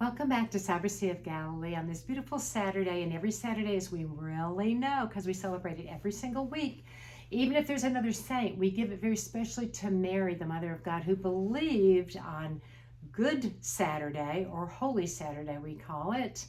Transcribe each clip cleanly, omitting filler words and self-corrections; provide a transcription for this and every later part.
Welcome back to Cyber Sea of Galilee on this beautiful Saturday. And every Saturday, as we really know, because we celebrate it every single week, even if there's another saint, we give it very specially to Mary, the Mother of God, who believed on Good Saturday, or Holy Saturday, we call it,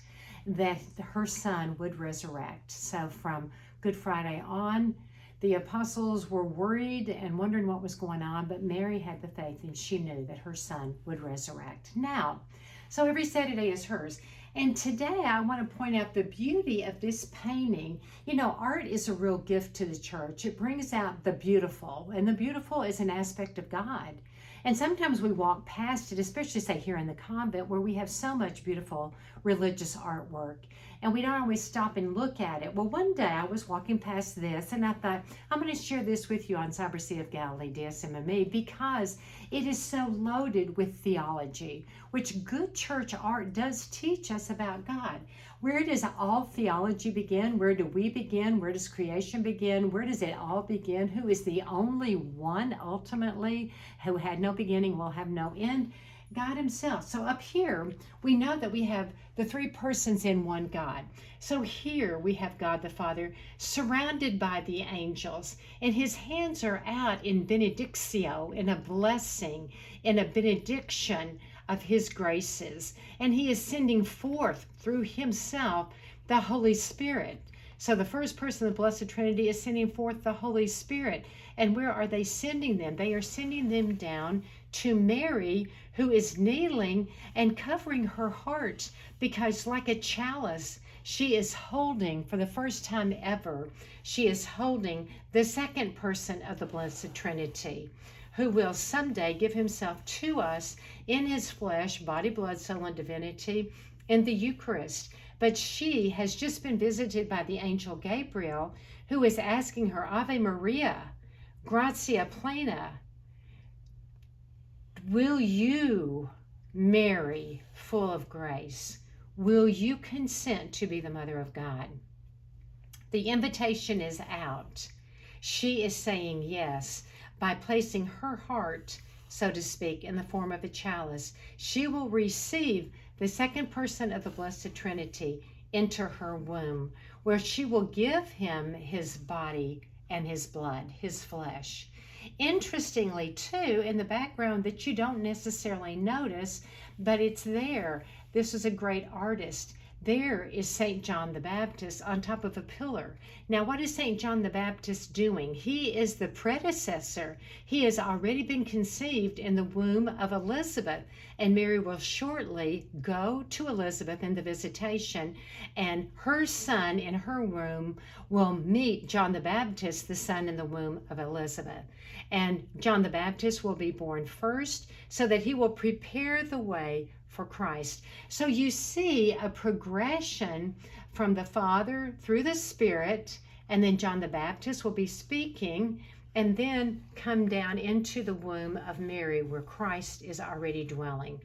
that her son would resurrect. So from Good Friday on, the apostles were worried and wondering what was going on, but Mary had the faith and she knew that her son would resurrect. Now, so every Saturday is hers. And today I want to point out the beauty of this painting. You know, art is a real gift to the church. It brings out the beautiful, and the beautiful is an aspect of God. And sometimes we walk past it, especially say here in the convent where we have so much beautiful religious artwork, and we don't always stop and look at it. Well, one day I was walking past this and I thought, I'm going to share this with you on Cyber Sea of Galilee, DSMME, because it is so loaded with theology, which good church art does teach us about God. Where does all theology begin? Where do we begin? Where does creation begin? Where does it all begin? Who is the only one ultimately who had no beginning, will have no end? God himself. So up here, we know that we have the three persons in one God. So here we have God the Father surrounded by the angels, and his hands are out in benedictio, in a blessing, in a benediction of his graces. And he is sending forth through himself the Holy Spirit. So the first person of the Blessed Trinity is sending forth the Holy Spirit. And where are they sending them? They are sending them down to Mary, who is kneeling and covering her heart, because like a chalice, she is holding, for the first time ever, she is holding the second person of the Blessed Trinity, who will someday give himself to us in his flesh, body, blood, soul, and divinity in the Eucharist. But she has just been visited by the angel Gabriel, who is asking her, Ave Maria, gratia plena, will you, Mary, full of grace, will you consent to be the mother of God? The invitation is out. She is saying yes by placing her heart, so to speak, in the form of a chalice. She will receive the second person of the Blessed Trinity into her womb, where she will give him his body and his blood, his flesh. Interestingly, too, in the background that you don't necessarily notice, but it's there. This is a great artist. There is St. John the Baptist on top of a pillar. Now, what is St. John the Baptist doing? He is the predecessor. He has already been conceived in the womb of Elizabeth, and Mary will shortly go to Elizabeth in the visitation, and her son in her womb will meet John the Baptist, the son in the womb of Elizabeth. And John the Baptist will be born first so that he will prepare the way for Christ. So you see a progression from the Father through the Spirit, and then John the Baptist will be speaking, and then come down into the womb of Mary where Christ is already dwelling.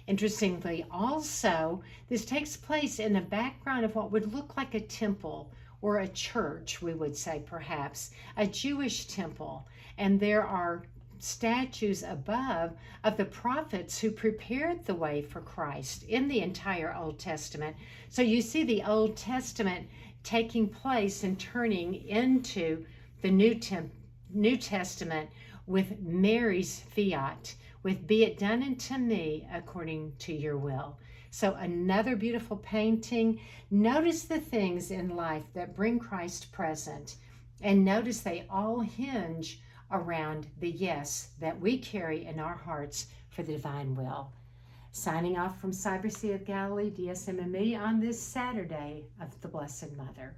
Interestingly, also, this takes place in the background of what would look like a temple or a church, we would say perhaps, a Jewish temple. And there are statues above of the prophets who prepared the way for Christ in the entire Old Testament. So you see the Old Testament taking place and turning into the New Testament with Mary's fiat, with be it done unto me according to your will. So another beautiful painting. Notice the things in life that bring Christ present, and notice they all hinge around the yes that we carry in our hearts for the divine will. Signing off from Cyber Sea of Galilee, DSMME, on this Saturday of the Blessed Mother.